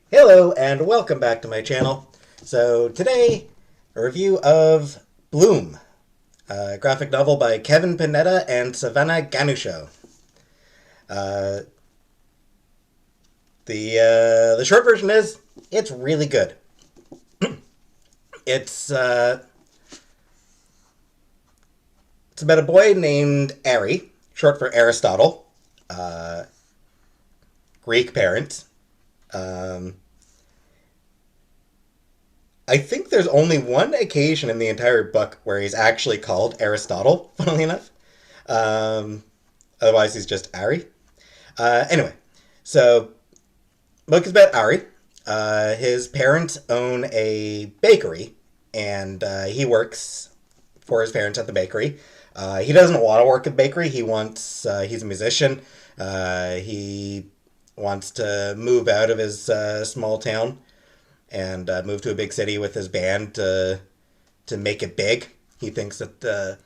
Hello and welcome back to my channel. So today, a review of Bloom, a graphic novel by Kevin Panetta and Savanna Ganucheau. Uh, the short version is it's really good. It's uh, it's about a boy named Ari, short for Aristotle, uh, Greek parents. Um, I think there's only one occasion in the entire book where he's actually called Aristotle, funnily enough. Um, Otherwise, he's just Ari. Anyway, so book is about Ari. His parents own a bakery, and he works for his parents at the bakery. He doesn't want to work at the bakery. He's a musician. He wants to move out of his small town and move to a big city with his band to make it big. He thinks that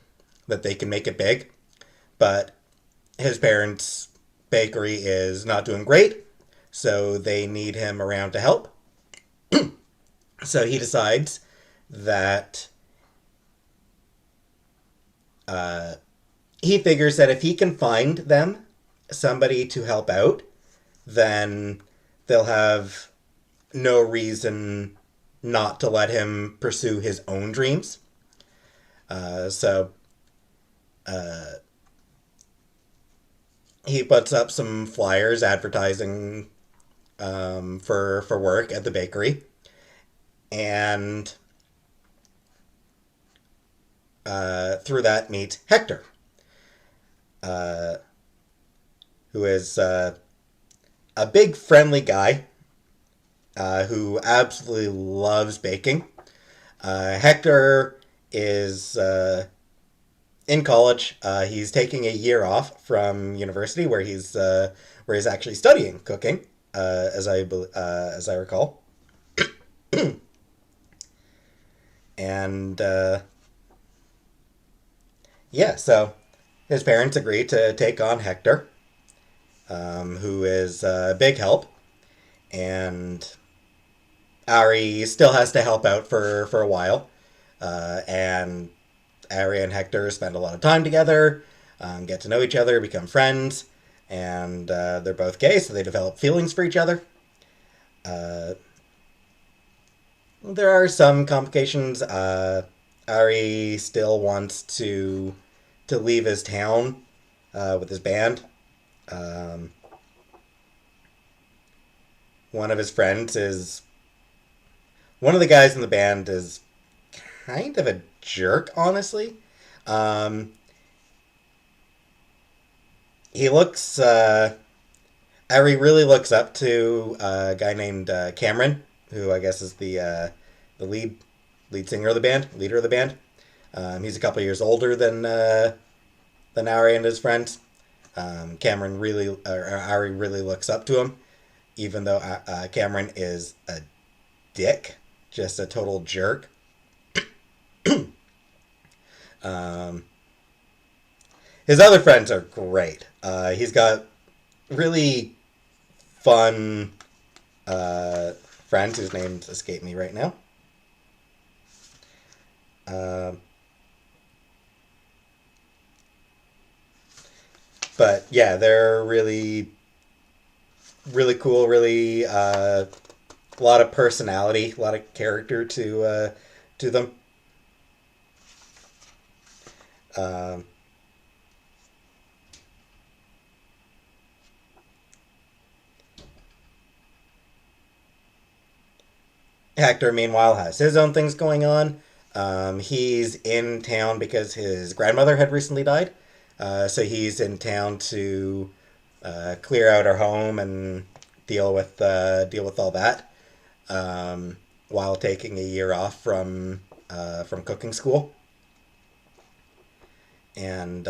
they can make it big, but his parents' bakery is not doing great, so they need him around to help. So he decides that uh, he figures that if he can find them somebody to help out, then they'll have no reason not to let him pursue his own dreams. So he puts up some flyers advertising for work at the bakery, and through that meets Hector, uh, who is a big friendly guy who absolutely loves baking. Hector is in college. He's taking a year off from university where he's actually studying cooking, as I recall. And yeah, so his parents agree to take on Hector, who is a big help, and Ari still has to help out for a while. And Ari and Hector spend a lot of time together, get to know each other, become friends, and they're both gay, so they develop feelings for each other. Uh, there are some complications. Ari still wants to leave his town with his band. Um, one of his friends is one of the guys in the band is kind of a jerk, honestly. Um, he looks. Ari really looks up to a guy named Cameron, who I guess is the lead singer of the band, leader of the band. He's a couple years older than Ari and his friends. Cameron really, or Ari really looks up to him, even though Cameron is a dick, just a total jerk. Um, his other friends are great. He's got really fun friends whose names escape me right now. Uh, but yeah, they're really cool. Really, a lot of personality, a lot of character to them. Um, Hector, meanwhile, has his own things going on. He's in town because his grandmother had recently died. So he's in town to clear out her home and deal with all that, while taking a year off from cooking school. And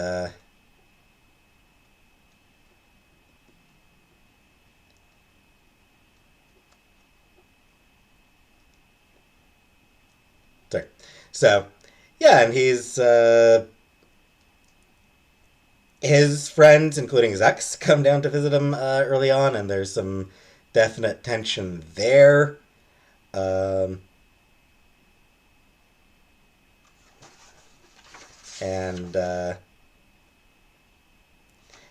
sorry, so yeah, and he's his friends, including his ex, come down to visit him early on, and there's some definite tension there. Um, and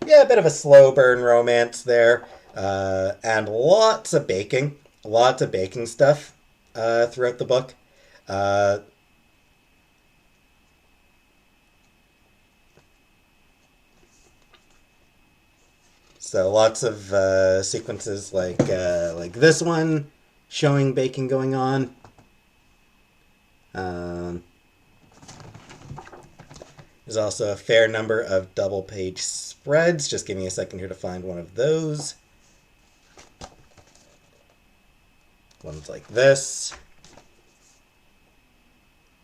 yeah, a bit of a slow burn romance there, and lots of baking stuff throughout the book. Uh, so lots of sequences like this one showing baking going on. Um, there's also a fair number of double page spreads. Just give me a second here to find one of those. Ones like this.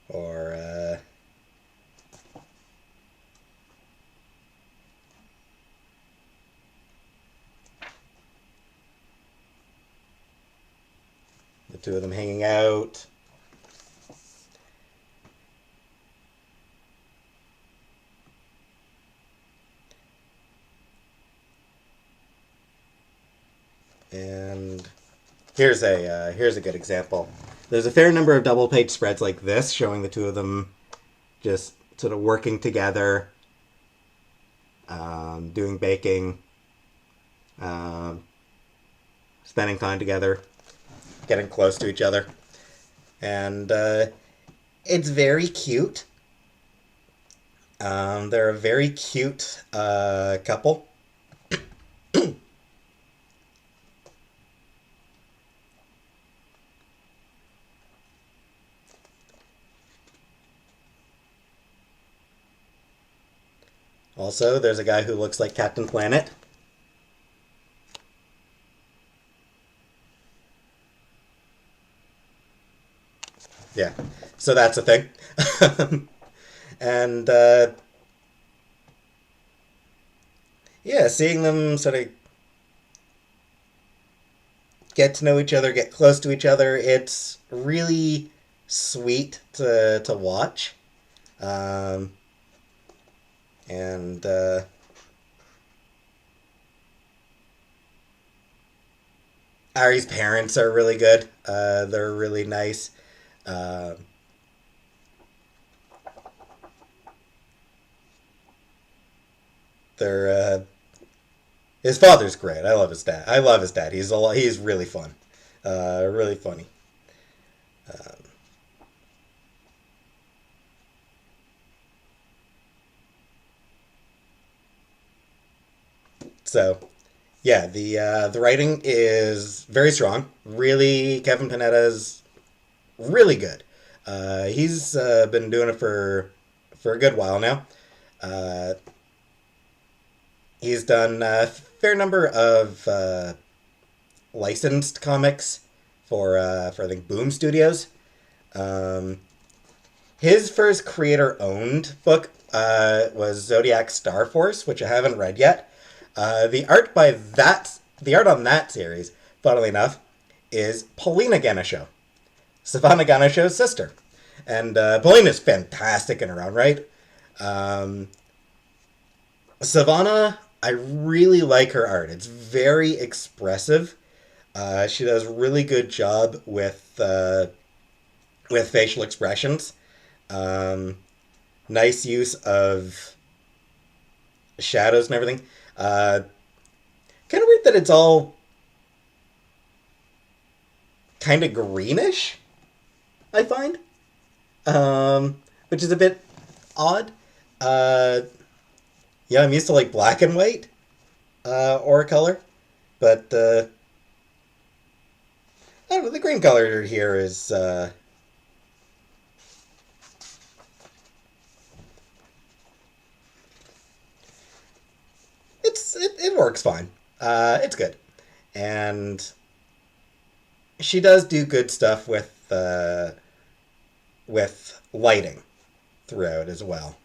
Or the two of them hanging out. And here's a good example. There's a fair number of double page spreads like this, showing the two of them just sort of working together, doing baking, um, spending time together, getting close to each other, and it's very cute. They're a very cute couple. Also, there's a guy who looks like Captain Planet. Yeah, so that's a thing. And yeah, seeing them sort of get to know each other, get close to each other, it's really sweet to watch. Um, and Ari's parents are really good. They're really nice. Um, they're his father's great. I love his dad. I love his dad. He's really fun, really funny. Um, so yeah, the writing is very strong. Really, Kevin Panetta's really good. He's been doing it for a good while now. Uh, he's done a fair number of licensed comics for I think Boom Studios. Um, his first creator owned book was Zodiac Star Force, which I haven't read yet. The art on that series, funnily enough, is Paulina Ganucheau, Savanna Ganuchew's sister, and Paulina's fantastic in her own right. Um, Savanna, I really like her art. It's very expressive. She does a really good job with facial expressions. Um, nice use of shadows and everything. Uh, Kind of weird that it's all kind of greenish, I find, which is a bit odd. Uh, yeah, I'm used to like black and white or color, but I don't know. The green color here is it works fine. It's good, and she does do good stuff with lighting throughout as well.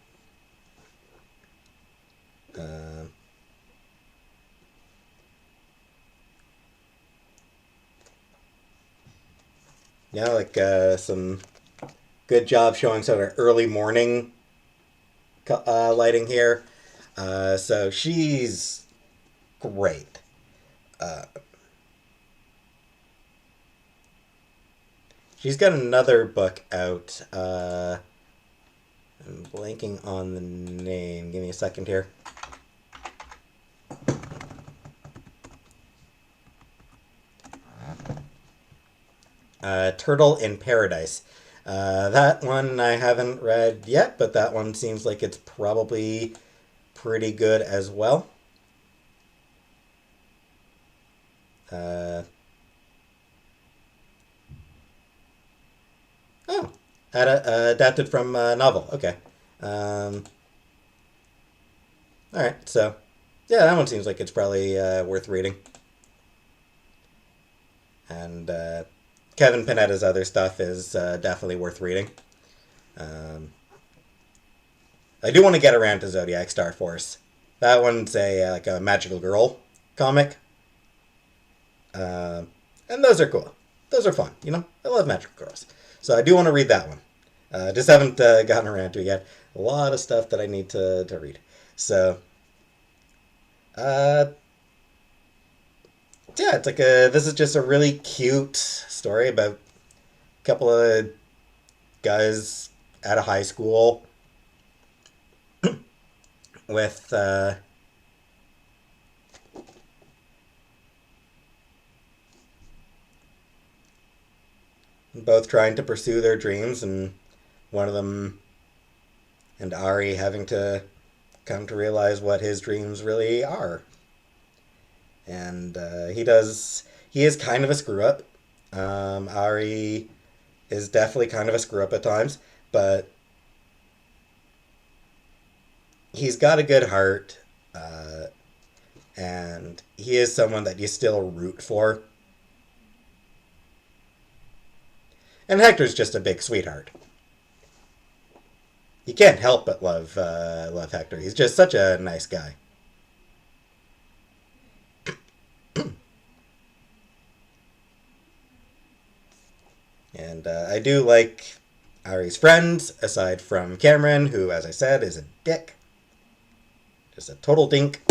Uh, yeah, like some good job showing sort of early morning lighting here. So she's great. Uh, she's got another book out. I'm blanking on the name. Give me a second here. Turtle in Paradise. That one I haven't read yet, but that one seems like it's probably pretty good as well. Uh, oh, adapted from a novel. Okay. All right, so yeah, that one seems like it's probably worth reading. And Kevin Panetta's other stuff is definitely worth reading. Um, I do want to get around to Zodiac Star Force. That one's a like a magical girl comic, uh, and those are cool. Those are fun. You know, I love magical girls, so I do want to read that one. Just haven't gotten around to it yet. A lot of stuff that I need to read. So, uh, yeah, it's like a. This is just a really cute story about a couple of guys at a high school with both trying to pursue their dreams, and one of them and Ari having to come to realize what his dreams really are. And he is kind of a screw up. Ari is definitely kind of a screw up at times, but he's got a good heart, and he is someone that you still root for. And Hector's just a big sweetheart. You can't help but love Hector. He's just such a nice guy. And I do like Ari's friends, aside from Cameron, who, as I said, is a dick. Just a total dink.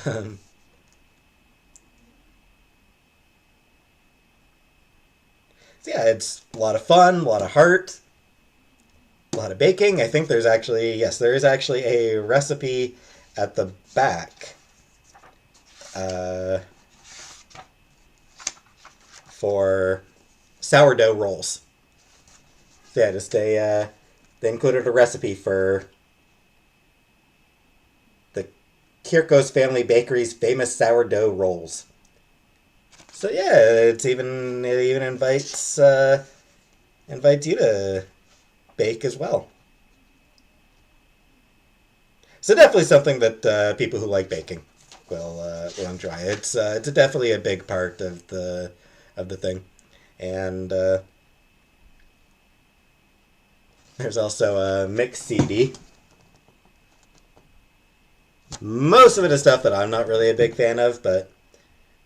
um, so yeah, it's a lot of fun, a lot of heart, a lot of baking. I think there's actually, yes, there is actually a recipe at the back uh, for sourdough rolls. So yeah, just they included a recipe for the Kirkos family bakery's famous sourdough rolls. So yeah, it even invites you to bake as well. So definitely something that people who like baking will enjoy. It's definitely a big part of the thing, and there's also a mix CD. Most of it is stuff that I'm not really a big fan of, but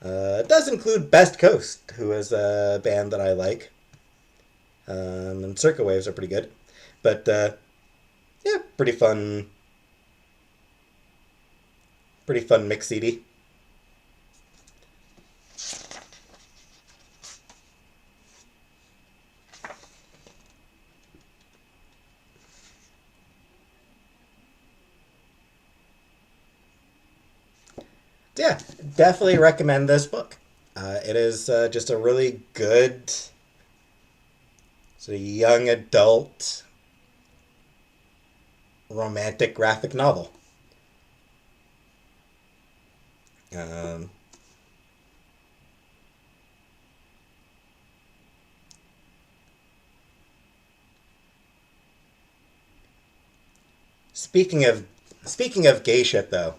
it does include Best Coast, who is a band that I like. And Circa Waves are pretty good. But yeah, pretty fun mix CD. Yeah, definitely recommend this book. It is just a really good sort of young adult romantic graphic novel. Um, speaking of gay shit though,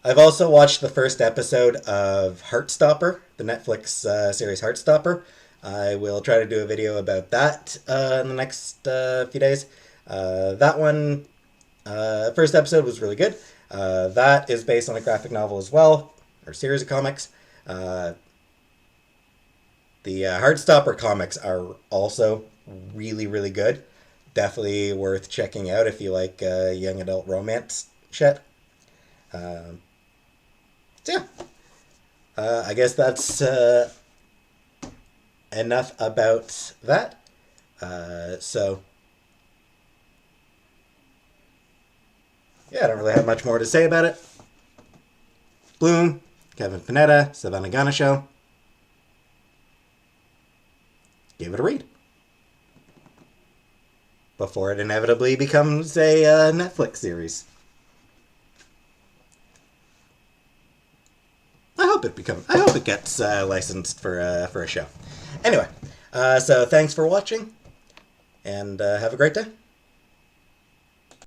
I've also watched the first episode of Heartstopper, the Netflix series Heartstopper. I will try to do a video about that in the next few days. That one, first episode was really good. That is based on a graphic novel as well, or series of comics. The Heartstopper comics are also really, really good. Definitely worth checking out if you like young adult romance shit. Um, so yeah, I guess enough about that. So, yeah, I don't really have much more to say about it. Bloom, Kevin Panetta, Savanna Ganucheau. Give it a read before it inevitably becomes a Netflix series. I hope it gets licensed for a show. Anyway, so thanks for watching, and have a great day.